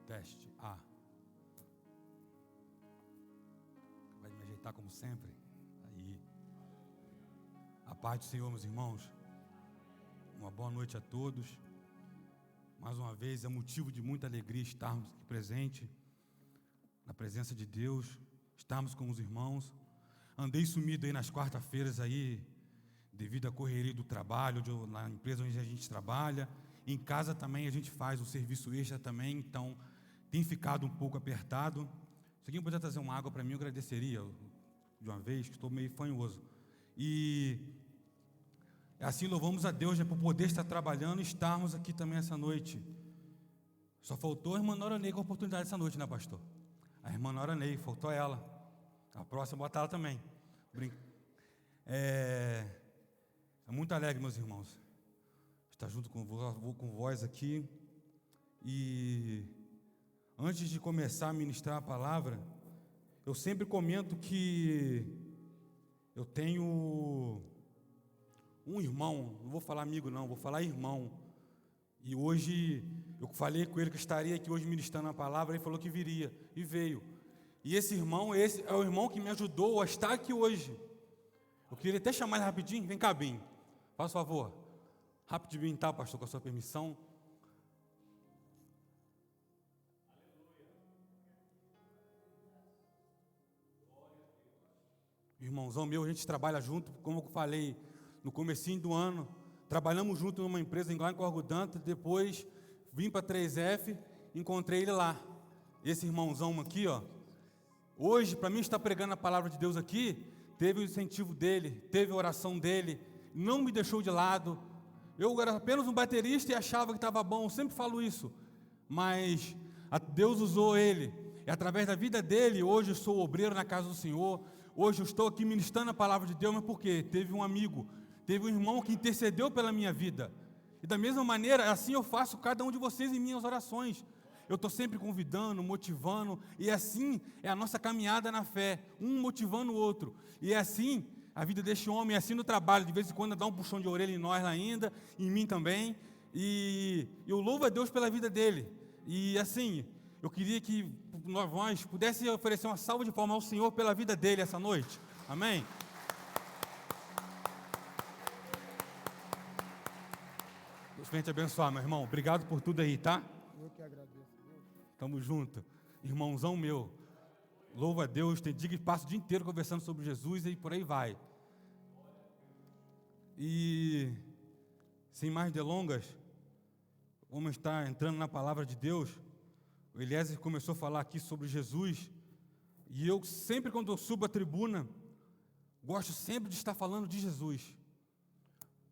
Teste. Vai me ajeitar como sempre. Aí. A paz do Senhor, meus irmãos. Uma boa noite a todos. Mais uma vez é motivo de muita alegria estarmos aqui presentes, na presença de Deus, estarmos com os irmãos. Andei sumido aí nas quarta-feiras aí, devido à correria do trabalho, na empresa onde a gente trabalha. Em casa também a gente faz o serviço extra também, então tem ficado um pouco apertado. Se alguém puder trazer uma água para mim, eu agradeceria de uma vez, que estou meio fanhoso. E assim louvamos a Deus, por poder estar trabalhando e estarmos aqui também essa noite. Só faltou a irmã Nora Ney com a oportunidade essa noite, né, pastor? A irmã Nora Ney, faltou ela. A próxima, bota ela também. É muito alegre, meus irmãos, estar junto com vós aqui. E antes de começar a ministrar a palavra, eu sempre comento que eu tenho um irmão, não vou falar amigo não, vou falar irmão. E hoje, eu falei com ele que estaria aqui hoje ministrando a palavra, ele falou que viria, e veio. E esse irmão, esse é o irmão que me ajudou a estar aqui hoje. Eu queria até chamar ele rapidinho, vem cá, Binho, faz favor. Rapidinho, tá, pastor, com a sua permissão. Irmãozão meu, a gente trabalha junto, como eu falei, no comecinho do ano, trabalhamos junto numa empresa em Corgo Dantas, depois vim para 3F, encontrei ele lá. Esse irmãozão aqui, ó, hoje, para mim estar pregando a palavra de Deus aqui, teve o incentivo dele, teve a oração dele, não me deixou de lado. Eu era apenas um baterista e achava que estava bom, eu sempre falo isso, mas Deus usou ele, e através da vida dele, hoje eu sou obreiro na casa do Senhor, hoje eu estou aqui ministrando a palavra de Deus, mas por quê? Teve um amigo, teve um irmão que intercedeu pela minha vida, e da mesma maneira, assim eu faço cada um de vocês em minhas orações. Eu estou sempre convidando, motivando, e assim é a nossa caminhada na fé, um motivando o outro, e é assim a vida deste homem, é assim no trabalho, de vez em quando dá um puxão de orelha em nós ainda, em mim também, e eu louvo a Deus pela vida dele, e assim, eu queria que nós pudéssemos oferecer uma salva de palmas ao Senhor pela vida dele essa noite, amém? Deus venha te abençoar, meu irmão, obrigado por tudo aí, tá? Eu que agradeço, Deus. Tamo junto, irmãozão meu, louva a Deus, tem dia que passa o dia inteiro conversando sobre Jesus e por aí vai. E sem mais delongas, vamos estar entrando na palavra de Deus. O Eliezer começou a falar aqui sobre Jesus, e eu sempre quando eu subo a tribuna, gosto sempre de estar falando de Jesus,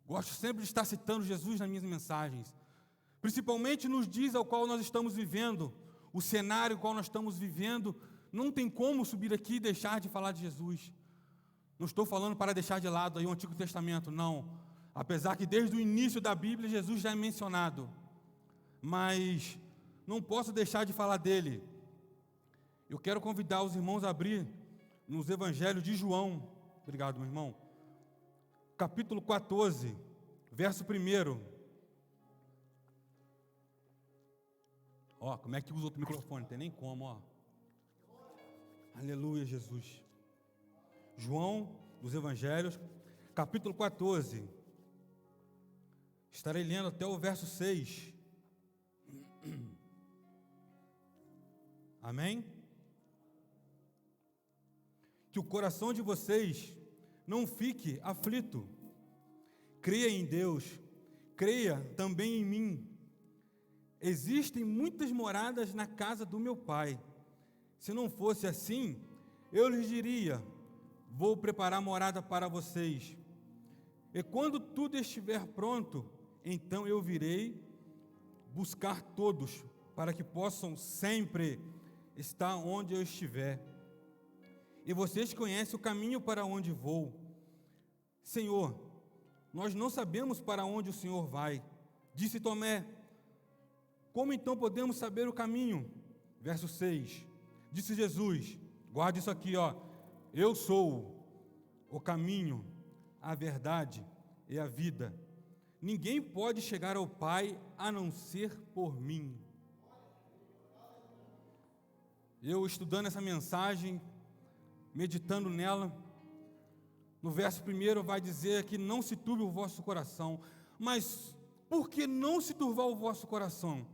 gosto sempre de estar citando Jesus nas minhas mensagens, principalmente nos dias ao qual nós estamos vivendo, o cenário ao qual nós estamos vivendo, não tem como subir aqui e deixar de falar de Jesus. Não estou falando para deixar de lado aí o Antigo Testamento, não. Apesar que desde o início da Bíblia Jesus já é mencionado. Mas não posso deixar de falar dele. Eu quero convidar os irmãos a abrir nos Evangelhos de João. Obrigado, meu irmão. Capítulo 14, verso 1. Ó, como é que usa outro microfone? Não tem nem como, ó. Aleluia, Jesus. João, dos Evangelhos, capítulo 14. Estarei lendo até o verso 6. Amém? Que o coração de vocês não fique aflito. Creia em Deus, creia também em mim. Existem muitas moradas na casa do meu Pai. Se não fosse assim, eu lhes diria: vou preparar morada para vocês. E quando tudo estiver pronto, então eu virei buscar todos, para que possam sempre estar onde eu estiver. E vocês conhecem o caminho para onde vou. Senhor, nós não sabemos para onde o Senhor vai. Disse Tomé: como então podemos saber o caminho? Verso 6. Disse Jesus, guarde isso aqui, ó. Eu sou o caminho, a verdade e a vida. Ninguém pode chegar ao Pai a não ser por mim. Eu estudando essa mensagem, meditando nela, no verso 1 vai dizer que não se turbe o vosso coração. Mas por que não se turbar o vosso coração?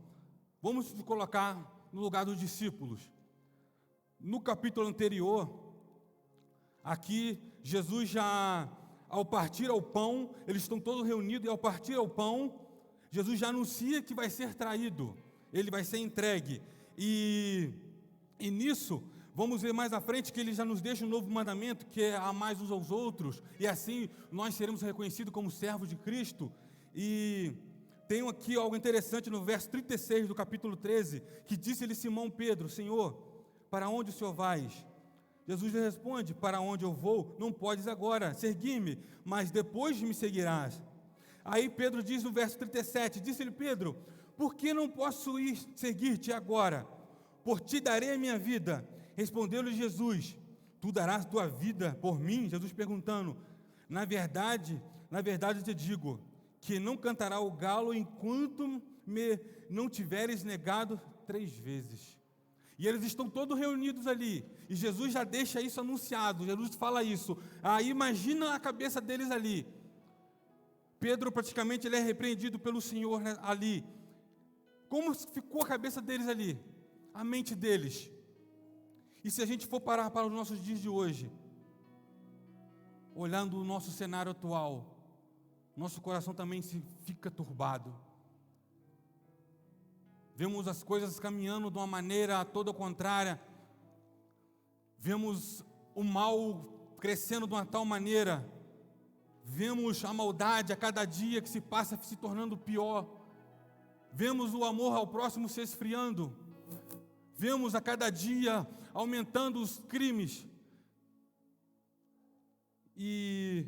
Vamos nos colocar no lugar dos discípulos. No capítulo anterior, aqui Jesus já, ao partir ao pão, eles estão todos reunidos, e ao partir ao pão, Jesus já anuncia que vai ser traído, ele vai ser entregue. E nisso, vamos ver mais à frente que ele já nos deixa um novo mandamento, que é amar uns aos outros, e assim nós seremos reconhecidos como servos de Cristo. E tem aqui algo interessante no verso 36 do capítulo 13, que disse-lhe Simão Pedro: Senhor, para onde o Senhor vais? Jesus lhe responde: para onde eu vou, não podes agora seguir-me, mas depois me seguirás. Aí Pedro diz no verso 37, disse-lhe Pedro: por que não posso ir seguir-te agora? Por ti darei a minha vida. Respondeu-lhe Jesus: tu darás tua vida por mim? Jesus perguntando: na verdade te digo, que não cantará o galo enquanto me não tiveres negado 3 vezes. E eles estão todos reunidos ali, e Jesus já deixa isso anunciado, Jesus fala isso. Aí imagina a cabeça deles ali. Pedro praticamente ele é repreendido pelo Senhor, né, ali. Como ficou a cabeça deles ali? A mente deles. E se a gente for parar para os nossos dias de hoje, olhando o nosso cenário atual, nosso coração também se fica turbado. Vemos as coisas caminhando de uma maneira toda contrária. Vemos o mal crescendo de uma tal maneira. Vemos a maldade a cada dia que se passa se tornando pior. Vemos o amor ao próximo se esfriando. Vemos a cada dia aumentando os crimes. E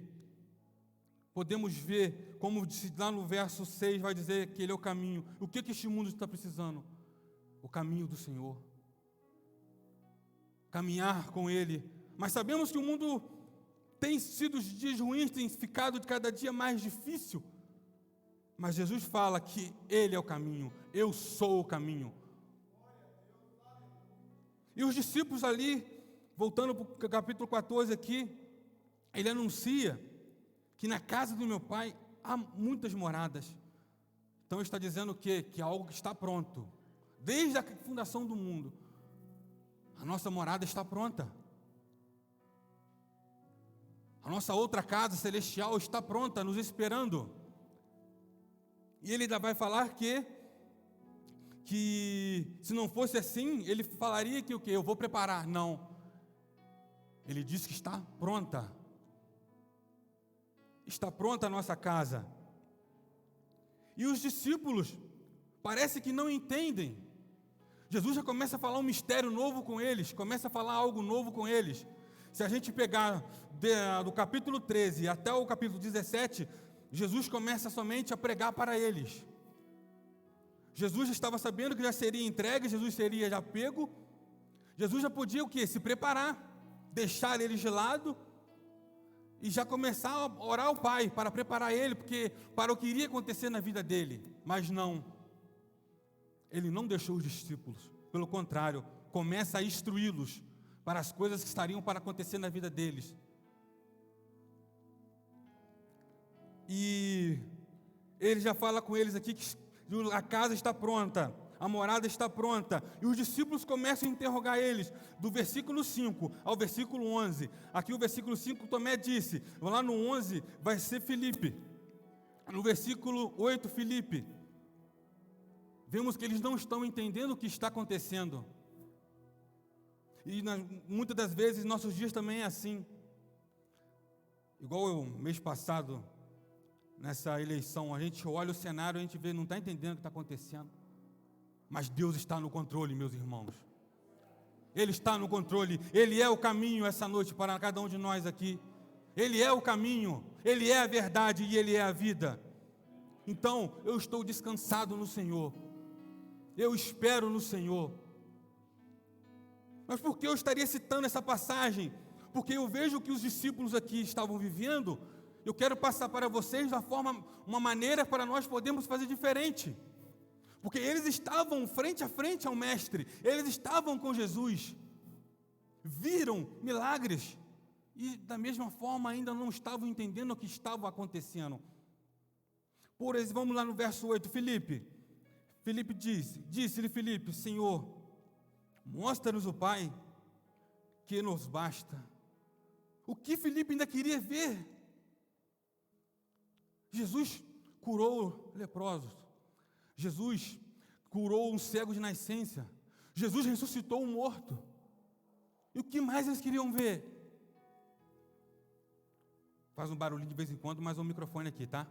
podemos ver, como disse lá no verso 6, vai dizer que Ele é o caminho. O que este mundo está precisando? O caminho do Senhor. Caminhar com Ele. Mas sabemos que o mundo tem sido, os dias ruins têm ficado de cada dia mais difícil. Mas Jesus fala que Ele é o caminho. Eu sou o caminho. E os discípulos ali, voltando para o capítulo 14 aqui, Ele anuncia que na casa do meu Pai há muitas moradas. Então ele está dizendo o quê? Que algo que está pronto. Desde a fundação do mundo, a nossa morada está pronta. A nossa outra casa celestial está pronta, nos esperando. E ele ainda vai falar que se não fosse assim, ele falaria que o quê? Eu vou preparar. Não. Ele disse que está pronta. Está pronta a nossa casa. E os discípulos parece que não entendem. Jesus já começa a falar um mistério novo com eles, começa a falar algo novo com eles. Se a gente pegar do capítulo 13 até o capítulo 17, Jesus começa somente a pregar para eles. Jesus já estava sabendo que já seria entregue, Jesus seria já pego. Jesus já podia o quê? Se preparar, deixar eles de lado e já começar a orar ao Pai para preparar ele, porque para o que iria acontecer na vida dele. Mas não, ele não deixou os discípulos, pelo contrário, começa a instruí-los para as coisas que estariam para acontecer na vida deles. E ele já fala com eles aqui que a casa está pronta, a morada está pronta, e os discípulos começam a interrogar eles, do versículo 5 ao versículo 11, aqui o versículo 5, Tomé disse, lá no 11 vai ser Filipe, no versículo 8, Filipe, vemos que eles não estão entendendo o que está acontecendo, e muitas das vezes, nossos dias também é assim, igual o mês passado, nessa eleição, a gente olha o cenário, a gente vê, não está entendendo o que está acontecendo, mas Deus está no controle, meus irmãos. Ele está no controle. Ele é o caminho essa noite para cada um de nós aqui. Ele é o caminho, Ele é a verdade e Ele é a vida. Então, eu estou descansado no Senhor. Eu espero no Senhor. Mas por que eu estaria citando essa passagem? Porque eu vejo que os discípulos aqui estavam vivendo. Eu quero passar para vocês uma maneira para nós podermos fazer diferente. Porque eles estavam frente a frente ao Mestre, eles estavam com Jesus, viram milagres, e da mesma forma ainda não estavam entendendo o que estava acontecendo. Por exemplo, vamos lá no verso 8, Filipe disse-lhe Filipe, Senhor, mostra-nos o Pai, que nos basta. O que Filipe ainda queria ver? Jesus curou leprosos, Jesus curou um cego de nascença, Jesus ressuscitou um morto. E o que mais eles queriam ver? Faz um barulhinho de vez em quando, mas o microfone aqui, tá?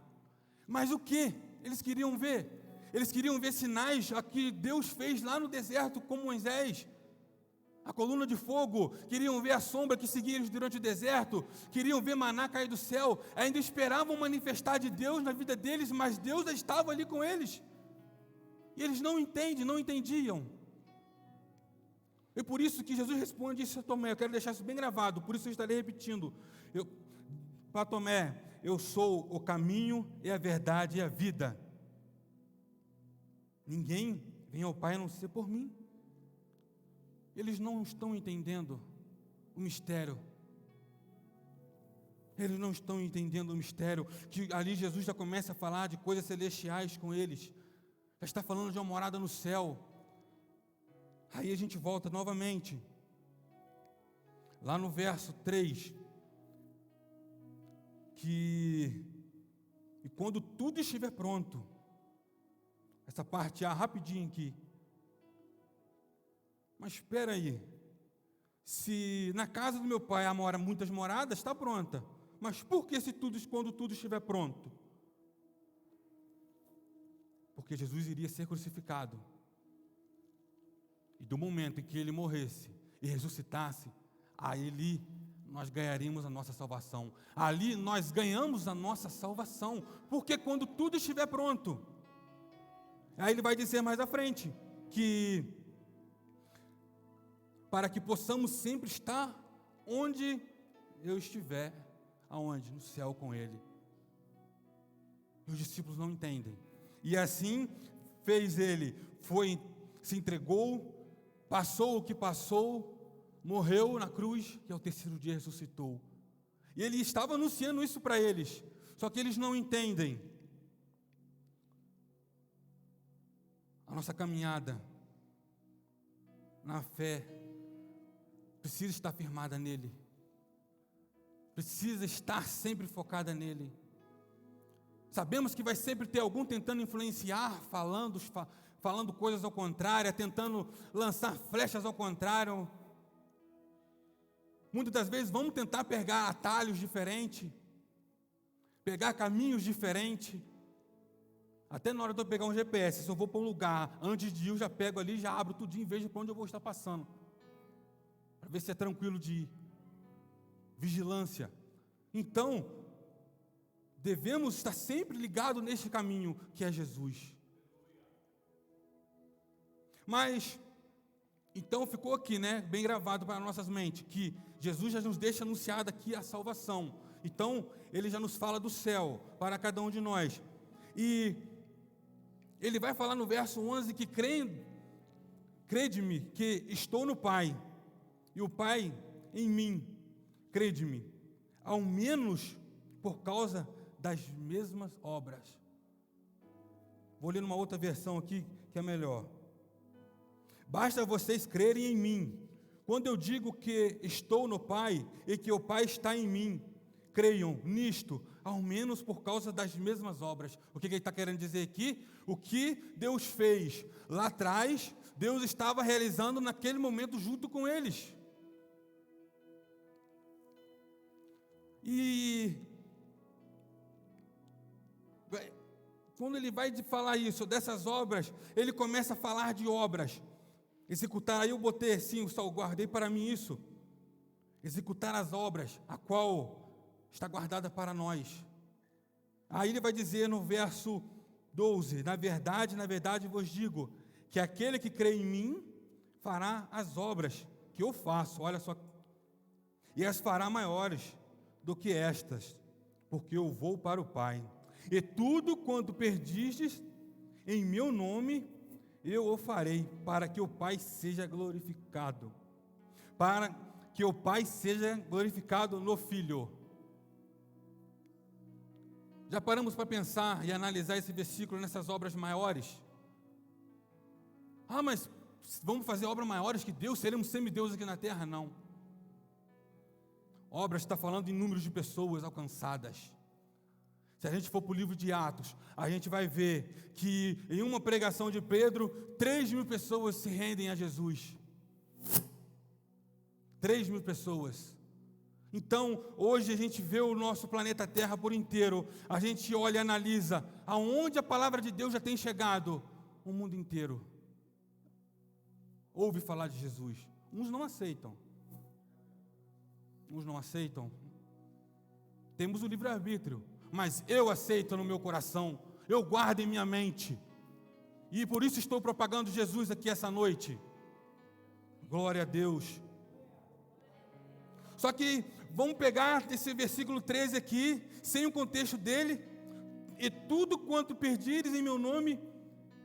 Mas o que eles queriam ver? Eles queriam ver sinais a que Deus fez lá no deserto com Moisés. A coluna de fogo, queriam ver a sombra que seguia eles durante o deserto, queriam ver maná cair do céu, ainda esperavam manifestar de Deus na vida deles, mas Deus já estava ali com eles. E eles não entendiam. É por isso que Jesus responde isso a Tomé, eu quero deixar isso bem gravado, por isso eu estarei repetindo. Para Tomé, eu sou o caminho e a verdade e a vida. Ninguém vem ao Pai a não ser por mim. Eles não estão entendendo o mistério. Eles não estão entendendo o mistério, que ali Jesus já começa a falar de coisas celestiais com eles. Já está falando de uma morada no céu. Aí a gente volta novamente. Lá no verso 3. E quando tudo estiver pronto. Essa parte A, rapidinho aqui. Mas espera aí, se na casa do meu pai há muitas moradas, está pronta. Mas por que quando tudo estiver pronto? Porque Jesus iria ser crucificado. E do momento em que ele morresse e ressuscitasse, ali nós ganharíamos a nossa salvação. Ali nós ganhamos a nossa salvação. Porque quando tudo estiver pronto, aí ele vai dizer mais à frente, que para que possamos sempre estar onde eu estiver, aonde? No céu com Ele. E os discípulos não entendem. E assim fez Ele, se entregou, passou o que passou, morreu na cruz, e ao terceiro dia ressuscitou. E Ele estava anunciando isso para eles, só que eles não entendem. A nossa caminhada na fé precisa estar firmada nele, precisa estar sempre focada nele. Sabemos que vai sempre ter algum tentando influenciar, falando coisas ao contrário, tentando lançar flechas ao contrário. Muitas das vezes vamos tentar pegar atalhos diferentes, pegar caminhos diferentes. Até na hora de eu pegar um GPS, se eu vou para um lugar, antes de ir eu já pego ali, já abro tudinho e vejo para onde eu vou estar passando, para ver se é tranquilo de ir. Vigilância. Então, devemos estar sempre ligados nesse caminho que é Jesus. Mas, então ficou aqui, bem gravado para nossas mentes, que Jesus já nos deixa anunciada aqui a salvação. Então, Ele já nos fala do céu para cada um de nós. E Ele vai falar no verso 11 que crede-me que estou no Pai, e o Pai em mim, crede-me, ao menos por causa das mesmas obras. Vou ler numa outra versão aqui, que é melhor. Basta vocês crerem em mim. Quando eu digo que estou no Pai, e que o Pai está em mim, creiam nisto, ao menos por causa das mesmas obras. O que ele está querendo dizer aqui? O que Deus fez lá atrás, Deus estava realizando naquele momento junto com eles. E quando ele vai falar isso, dessas obras, ele começa a falar de obras. Executar, aí eu botei assim, eu guardei para mim isso. Executar as obras, a qual está guardada para nós. Aí ele vai dizer no verso 12, na verdade vos digo, que aquele que crê em mim, fará as obras que eu faço, olha só, e as fará maiores do que estas, porque eu vou para o Pai. E tudo quanto perdistes em meu nome, eu o farei, para que o Pai seja glorificado. Para que o Pai seja glorificado no Filho. Já paramos para pensar e analisar esse versículo nessas obras maiores? Mas vamos fazer obras maiores que Deus? Seremos semideuses aqui na terra? Não. Obras está falando em números de pessoas alcançadas. Se a gente for para o livro de Atos, a gente vai ver que em uma pregação de Pedro, 3.000 pessoas se rendem a Jesus. 3.000 pessoas. Então, hoje a gente vê o nosso planeta Terra por inteiro, a gente olha e analisa aonde a palavra de Deus já tem chegado, o mundo inteiro ouve falar de Jesus. Uns não aceitam. Uns não aceitam. Temos o livre-arbítrio, mas eu aceito no meu coração, eu guardo em minha mente, e por isso estou propagando Jesus aqui essa noite. Glória a Deus. Só que vamos pegar esse versículo 13 aqui, sem o contexto dele, e tudo quanto pedires em meu nome,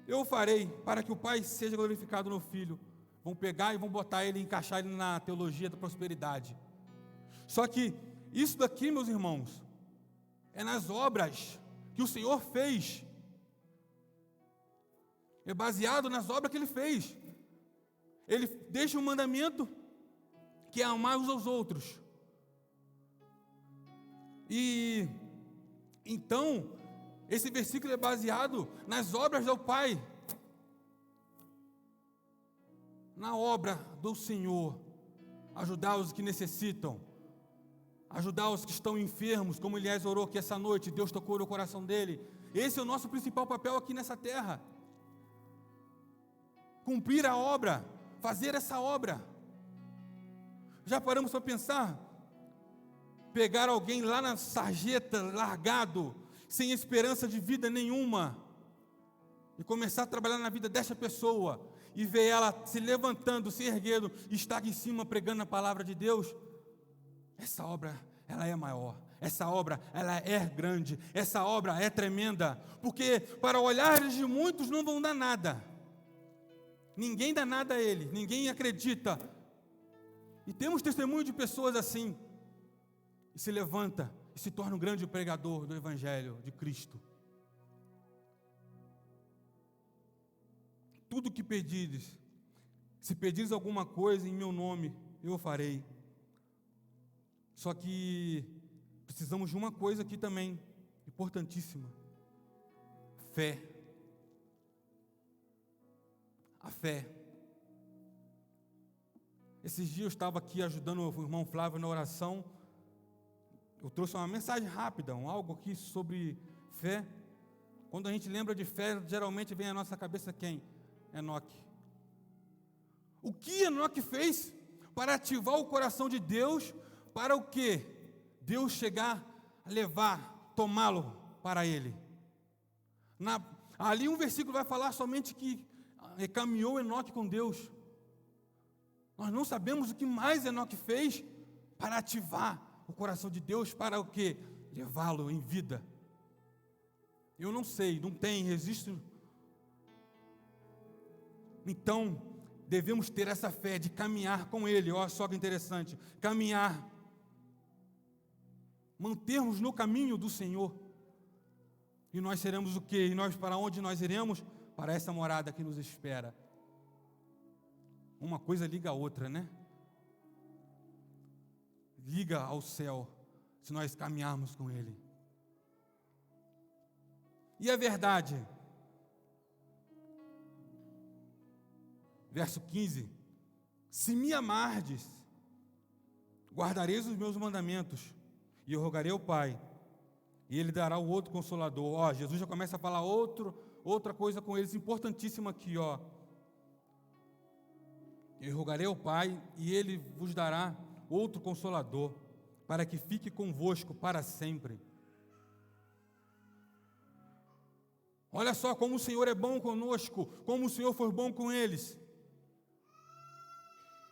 eu farei, para que o Pai seja glorificado no Filho. Vão pegar e vão botar ele, encaixar ele na teologia da prosperidade. Só que isso daqui, meus irmãos, é nas obras que o Senhor fez. É baseado nas obras que Ele fez. Ele deixa um mandamento que é amar uns aos outros. E então, esse versículo é baseado nas obras do Pai. Na obra do Senhor. Ajudar os que necessitam. Ajudar os que estão enfermos, como Elias orou aqui essa noite, Deus tocou no coração dele. Esse é o nosso principal papel aqui nessa terra. Cumprir a obra, fazer essa obra. Já paramos para pensar? Pegar alguém lá na sarjeta, largado, sem esperança de vida nenhuma, e começar a trabalhar na vida dessa pessoa, e ver ela se levantando, se erguendo, e estar aqui em cima pregando a palavra de Deus. Essa obra, ela é maior. Essa obra, ela é grande. Essa obra é tremenda. Porque para olhares de muitos não vão dar nada. Ninguém dá nada a ele. Ninguém acredita. E temos testemunho de pessoas assim. E se levanta e se torna um grande pregador do Evangelho de Cristo. Tudo que pedires, se pedires alguma coisa em meu nome, eu farei. Só que precisamos de uma coisa aqui também, importantíssima: fé. A fé. Esses dias eu estava aqui ajudando o irmão Flávio na oração. Eu trouxe uma mensagem rápida, algo aqui sobre fé. Quando a gente lembra de fé, geralmente vem à nossa cabeça quem? Enoque. O que Enoque fez para ativar o coração de Deus, para o que? Deus chegar a levar, tomá-lo para ele. Ali um versículo vai falar somente que caminhou Enoque com Deus. Nós não sabemos o que mais Enoque fez para ativar o coração de Deus, para o que? Levá-lo em vida. Eu não sei, não tem registro. Então, devemos ter essa fé de caminhar com Ele. Olha só que interessante, caminhar, mantermos no caminho do Senhor, e nós seremos o quê? E nós, para onde nós iremos? Para essa morada que nos espera. Uma coisa liga a outra, né? Liga ao céu, se nós caminharmos com Ele. E a verdade, verso 15: se me amardes, guardareis os meus mandamentos, e eu rogarei ao Pai, e Ele dará o outro Consolador. Jesus já começa a falar outra coisa com eles, importantíssima aqui, eu rogarei ao Pai, e Ele vos dará outro Consolador, para que fique convosco para sempre. Olha só como o Senhor é bom conosco, como o Senhor foi bom com eles.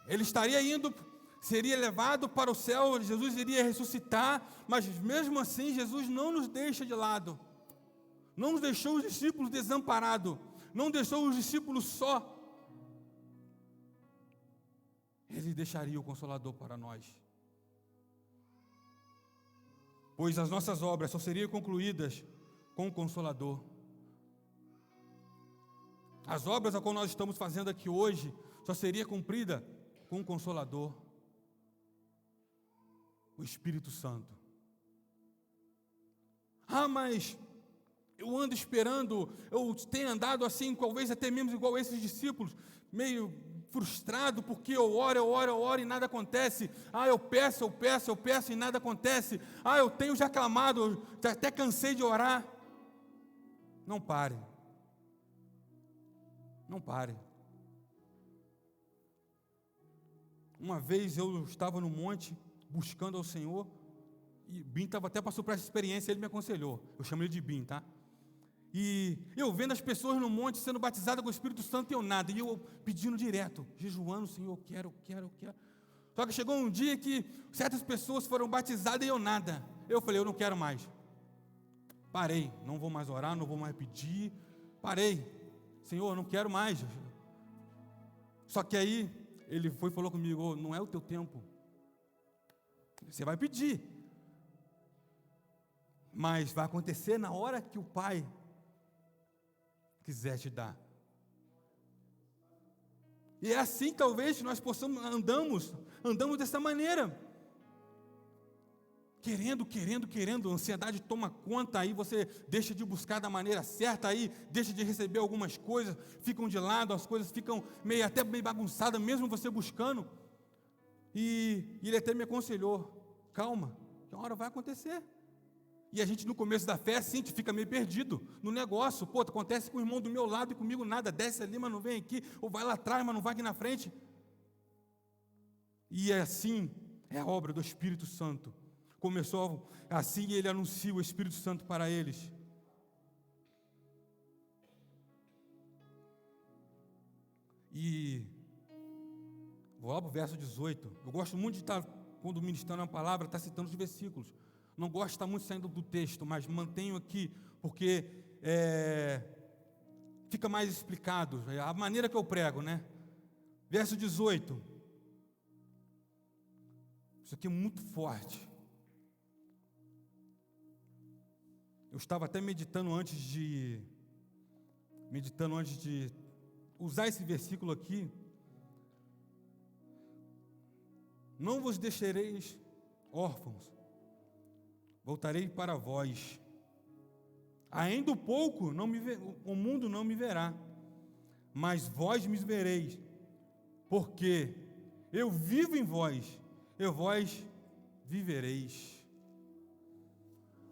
Ele estaria indo, seria levado para o céu, Jesus iria ressuscitar, mas mesmo assim Jesus não nos deixa de lado, não nos deixou os discípulos desamparados, não deixou os discípulos só. Ele deixaria o Consolador para nós. Pois as nossas obras só seriam concluídas com o Consolador. As obras a qual nós estamos fazendo aqui hoje só seria cumprida com o Consolador, o Espírito Santo. Mas eu ando esperando, eu tenho andado assim, talvez até mesmo igual esses discípulos, meio frustrado, porque eu oro e nada acontece. Eu peço e nada acontece. Eu tenho já clamado, já até cansei de orar. Não pare. Não pare. Uma vez eu estava no monte, buscando ao Senhor, e Bim até passou por essa experiência, ele me aconselhou, eu chamo ele de Bim, tá? E eu vendo as pessoas no monte sendo batizadas com o Espírito Santo e eu nada, e eu pedindo direto, jejuando, Senhor, eu quero. Só que chegou um dia que certas pessoas foram batizadas e eu nada. Eu falei, eu não quero mais. Parei, não vou mais orar, não vou mais pedir, parei. Senhor, eu não quero mais. Só que aí, ele falou comigo, não é o teu tempo. Você vai pedir. Mas vai acontecer na hora que o Pai quiser te dar. E é assim talvez que nós possamos, andamos dessa maneira. Querendo, a ansiedade toma conta, aí você deixa de buscar da maneira certa, aí deixa de receber algumas coisas, ficam de lado, as coisas ficam até meio bagunçadas, mesmo você buscando. E ele até me aconselhou, calma, que uma hora vai acontecer. E a gente no começo da fé, assim, que fica meio perdido no negócio. Acontece com o irmão do meu lado e comigo nada, desce ali, mas não vem aqui, ou vai lá atrás, mas não vai aqui na frente. E assim é a obra do Espírito Santo. Começou assim e ele anuncia o Espírito Santo para eles. E vou lá para o verso 18. Eu gosto muito de estar, quando ministrando a palavra, estar citando os versículos. Não gosto de estar muito saindo do texto, mas mantenho aqui, porque fica mais explicado, a maneira que eu prego, né? Verso 18. Isso aqui é muito forte. Eu estava até meditando antes de usar esse versículo aqui. Não vos deixareis órfãos, voltarei para vós. Ainda um pouco o mundo não me verá, mas vós me vereis, porque eu vivo em vós, e vós vivereis.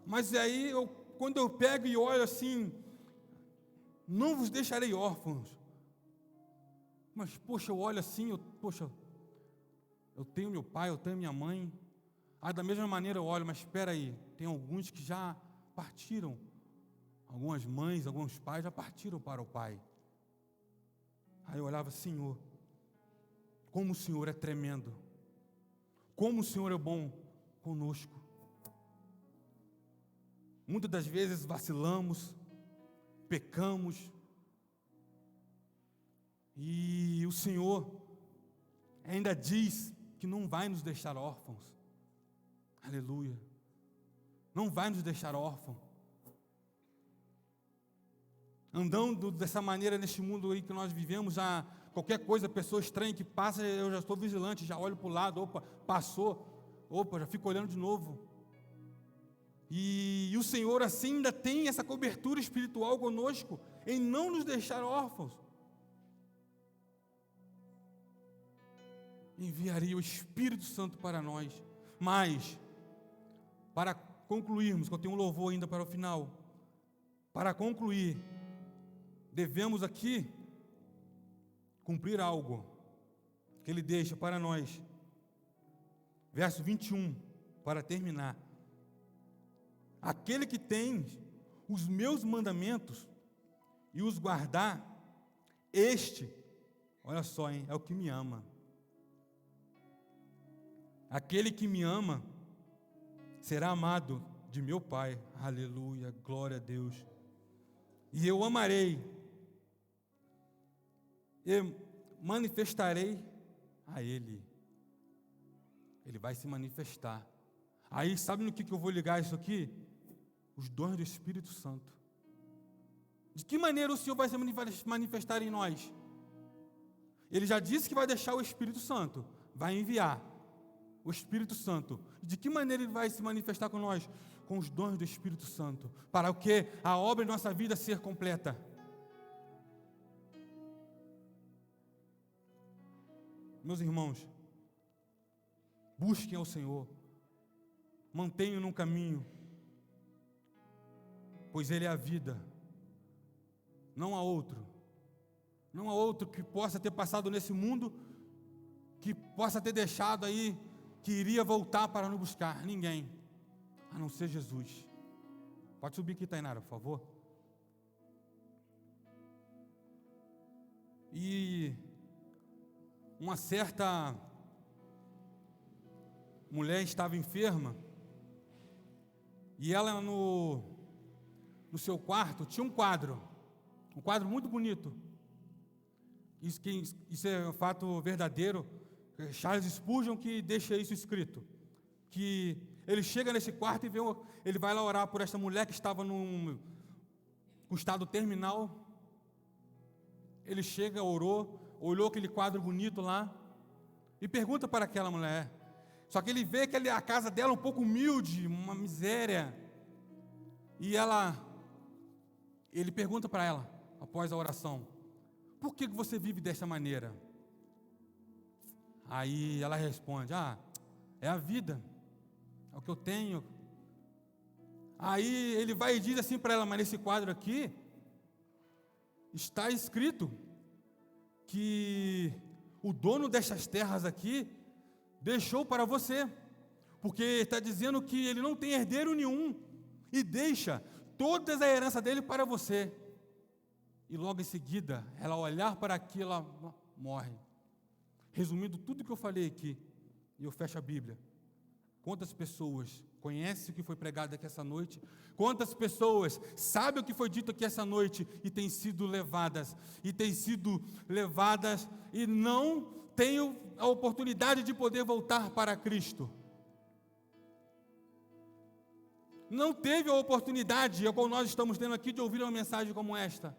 Mas aí, quando eu pego e olho assim, não vos deixarei órfãos. Mas, poxa, eu olho assim, eu tenho meu pai, eu tenho minha mãe. Da mesma maneira eu olho, mas espera aí, tem alguns que já partiram. Algumas mães, alguns pais já partiram para o Pai. Aí eu olhava, Senhor, como o Senhor é tremendo. Como o Senhor é bom conosco. Muitas das vezes vacilamos, pecamos, e o Senhor ainda diz que não vai nos deixar órfãos. Aleluia. Não vai nos deixar órfãos. Andando dessa maneira neste mundo aí que nós vivemos, qualquer coisa, pessoa estranha que passa, eu já estou vigilante, já olho para o lado, passou, já fico olhando de novo. E o Senhor assim ainda tem essa cobertura espiritual conosco, em não nos deixar órfãos. Enviaria o Espírito Santo para nós. Mas, para concluirmos, que eu tenho um louvor ainda para o final, para concluir, devemos aqui cumprir algo que Ele deixa para nós. Verso 21, para terminar. Aquele que tem os meus mandamentos e os guardar, este, olha só, é o que me ama. Aquele que me ama será amado de meu Pai. Aleluia, glória a Deus. E eu amarei e manifestarei a ele. Ele vai se manifestar. Aí, sabe no que eu vou ligar isso aqui? Os dons do Espírito Santo. De que maneira o Senhor vai se manifestar em nós? Ele já disse que vai deixar o Espírito Santo, vai enviar o Espírito Santo. De que maneira ele vai se manifestar com nós? Com os dons do Espírito Santo. Para o quê? A obra de nossa vida ser completa. Meus irmãos, busquem ao Senhor, mantenham no caminho, pois Ele é a vida, não há outro que possa ter passado nesse mundo, que possa ter deixado aí, que iria voltar para nos buscar, ninguém, a não ser Jesus. Pode subir aqui, Tainara, por favor. E uma certa mulher estava enferma, e ela no seu quarto tinha um quadro muito bonito. Isso é um fato verdadeiro. Charles Spurgeon que deixa isso escrito, que ele chega nesse quarto e ele vai lá orar por esta mulher que estava com estado terminal. Ele chega, olhou aquele quadro bonito lá e pergunta para aquela mulher. Só que ele vê que a casa dela é um pouco humilde, uma miséria. E ele pergunta para ela, após a oração: por que você vive dessa maneira? Aí ela responde: é a vida, é o que eu tenho. Aí ele vai e diz assim para ela: mas nesse quadro aqui está escrito que o dono destas terras aqui deixou para você, porque está dizendo que ele não tem herdeiro nenhum e deixa toda a herança dele para você. E logo em seguida, ela olhar para aquilo, ela morre. Resumindo tudo que eu falei aqui, e eu fecho a Bíblia. Quantas pessoas conhecem o que foi pregado aqui essa noite? Quantas pessoas sabem o que foi dito aqui essa noite e têm sido levadas e não têm a oportunidade de poder voltar para Cristo? Não teve a oportunidade, é como nós estamos tendo aqui, de ouvir uma mensagem como esta.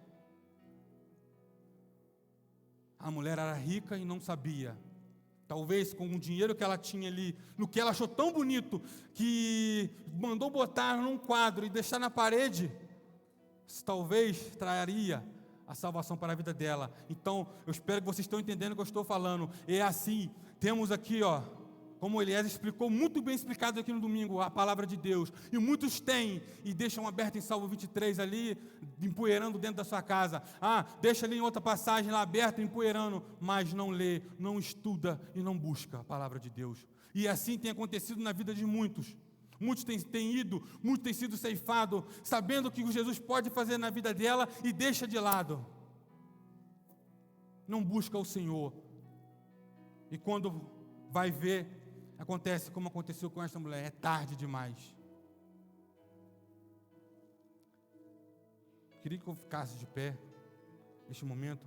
A mulher era rica e não sabia. Talvez com o dinheiro que ela tinha ali, no que ela achou tão bonito, que mandou botar num quadro e deixar na parede, talvez traria a salvação para a vida dela. Então, eu espero que vocês estão entendendo o que eu estou falando. É assim, temos aqui, como Elias explicou, muito bem explicado aqui no domingo, a palavra de Deus. E muitos têm e deixam aberto em Salmo 23 ali, empoeirando dentro da sua casa. Deixa ali em outra passagem lá aberta, empoeirando, mas não lê, não estuda e não busca a palavra de Deus. E assim tem acontecido na vida de muitos. Muitos têm ido, muitos têm sido ceifados, sabendo o que Jesus pode fazer na vida dela e deixa de lado. Não busca o Senhor. E quando vai ver, acontece como aconteceu com esta mulher, é tarde demais. Queria que eu ficasse de pé neste momento.